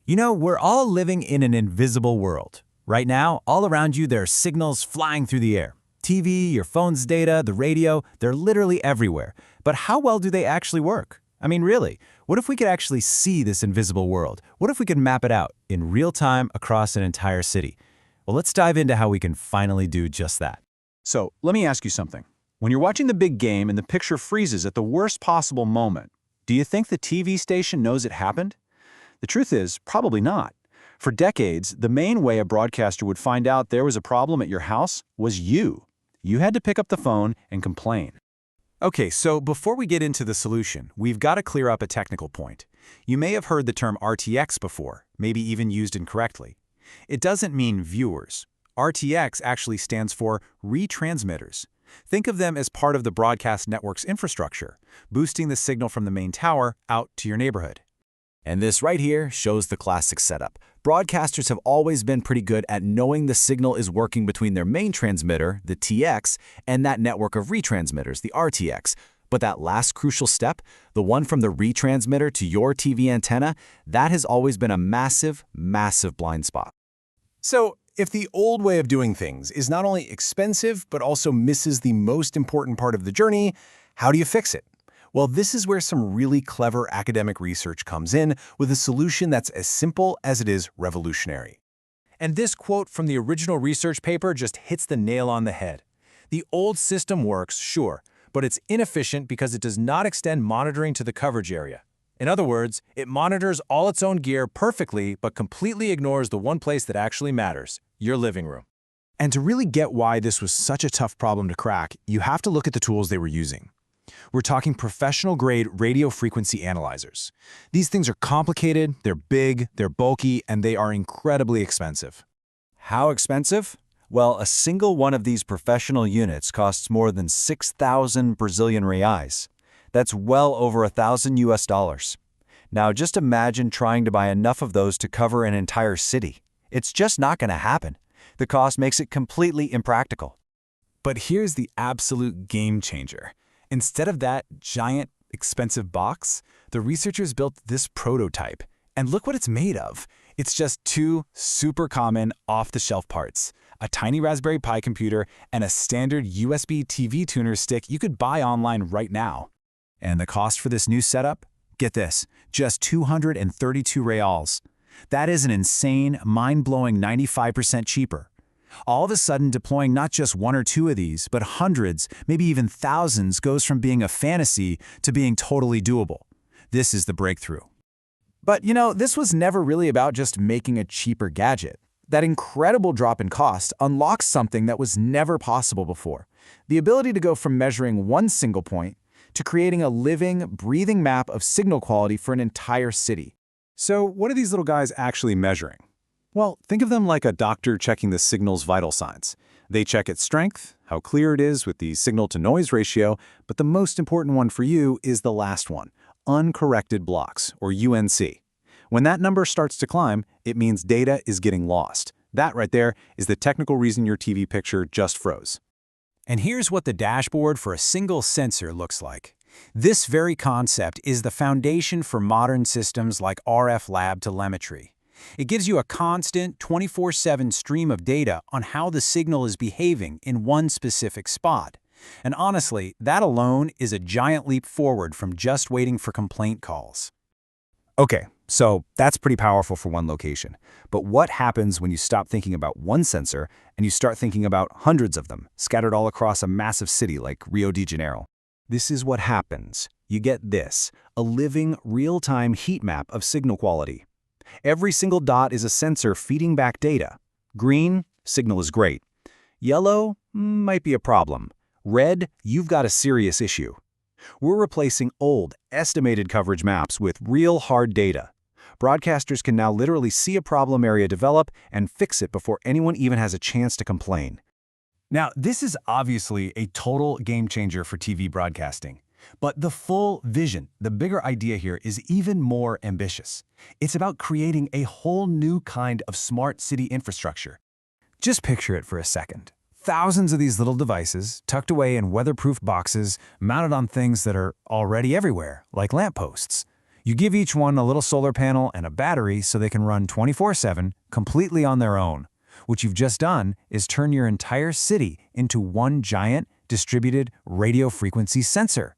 You know, we're all living in an invisible world. Right now, all around you, there are signals flying through the air. TV, your phone's data, the radio, they're literally everywhere. But how well do they actually work? I mean, really, what if we could actually see this invisible world? What if we could map it out in real time across an entire city? Well, let's dive into how we can finally do just that. So, let me ask you something. When you're watching the big game and the picture freezes at the worst possible moment, do you think the TV station knows it happened? The truth is, probably not. For decades, the main way a broadcaster would find out there was a problem at your house was you. You had to pick up the phone and complain. Okay, so before we get into the solution, we've got to clear up a technical point. You may have heard the term RTX before, maybe even used incorrectly. It doesn't mean viewers. RTX actually stands for retransmitters. Think of them as part of the broadcast network's infrastructure, boosting the signal from the main tower out to your neighborhood. And this right here shows the classic setup. Broadcasters have always been pretty good at knowing the signal is working between their main transmitter, the TX, and that network of retransmitters, the RTX. But that last crucial step, the one from the retransmitter to your TV antenna, that has always been a massive, massive blind spot. So, if the old way of doing things is not only expensive, but also misses the most important part of the journey, how do you fix it? Well, this is where some really clever academic research comes in with a solution that's as simple as it is revolutionary. And this quote from the original research paper just hits the nail on the head. The old system works, sure, but it's inefficient because it does not extend monitoring to the coverage area. In other words, it monitors all its own gear perfectly, but completely ignores the one place that actually matters, your living room. And to really get why this was such a tough problem to crack, you have to look at the tools they were using. We're talking professional-grade radio frequency analyzers. These things are complicated, they're big, they're bulky, and they are incredibly expensive. How expensive? Well, a single one of these professional units costs more than 6,000 Brazilian reais. That's well over $1,000 US. Now, just imagine trying to buy enough of those to cover an entire city. It's just not going to happen. The cost makes it completely impractical. But here's the absolute game changer. Instead of that giant, expensive box, the researchers built this prototype. And look what it's made of. It's just two super common off-the-shelf parts, a tiny Raspberry Pi computer and a standard USB TV tuner stick you could buy online right now. And the cost for this new setup? Get this, just 232 reals. That is an insane, mind-blowing 95% cheaper. All of a sudden, deploying not just one or two of these, but hundreds, maybe even thousands, goes from being a fantasy to being totally doable. This is the breakthrough. But you know, this was never really about just making a cheaper gadget. That incredible drop in cost unlocks something that was never possible before. The ability to go from measuring one single point to creating a living, breathing map of signal quality for an entire city. So, what are these little guys actually measuring? Well, think of them like a doctor checking the signal's vital signs. They check its strength, how clear it is with the signal-to-noise ratio, but the most important one for you is the last one, uncorrected blocks, or UNC. When that number starts to climb, it means data is getting lost. That right there is the technical reason your TV picture just froze. And here's what the dashboard for a single sensor looks like. This very concept is the foundation for modern systems like RF lab telemetry. It gives you a constant 24/7 stream of data on how the signal is behaving in one specific spot. And honestly, that alone is a giant leap forward from just waiting for complaint calls. Okay, so that's pretty powerful for one location. But what happens when you stop thinking about one sensor and you start thinking about hundreds of them, scattered all across a massive city like Rio de Janeiro? This is what happens. You get this, a living, real-time heat map of signal quality. Every single dot is a sensor feeding back data. Green, signal is great. Yellow, might be a problem. Red, you've got a serious issue. We're replacing old, estimated coverage maps with real hard data. Broadcasters can now literally see a problem area develop and fix it before anyone even has a chance to complain. Now, this is obviously a total game changer for TV broadcasting. But the full vision, the bigger idea here, is even more ambitious. It's about creating a whole new kind of smart city infrastructure. Just picture it for a second. Thousands of these little devices, tucked away in weatherproof boxes, mounted on things that are already everywhere, like lampposts. You give each one a little solar panel and a battery so they can run 24/7, completely on their own. What you've just done is turn your entire city into one giant, distributed radio frequency sensor.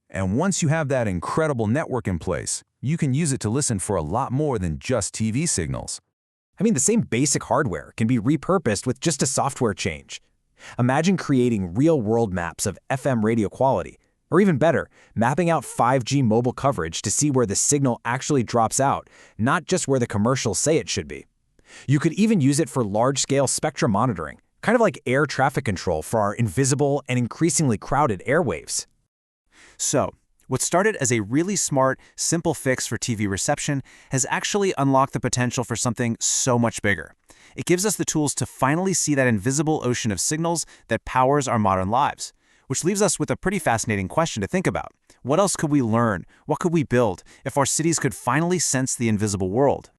And once you have that incredible network in place, you can use it to listen for a lot more than just TV signals. I mean, the same basic hardware can be repurposed with just a software change. Imagine creating real-world maps of FM radio quality, or even better, mapping out 5G mobile coverage to see where the signal actually drops out, not just where the commercials say it should be. You could even use it for large-scale spectrum monitoring, kind of like air traffic control for our invisible and increasingly crowded airwaves. So, what started as a really smart, simple fix for TV reception has actually unlocked the potential for something so much bigger. It gives us the tools to finally see that invisible ocean of signals that powers our modern lives, which leaves us with a pretty fascinating question to think about. What else could we learn? What could we build if our cities could finally sense the invisible world?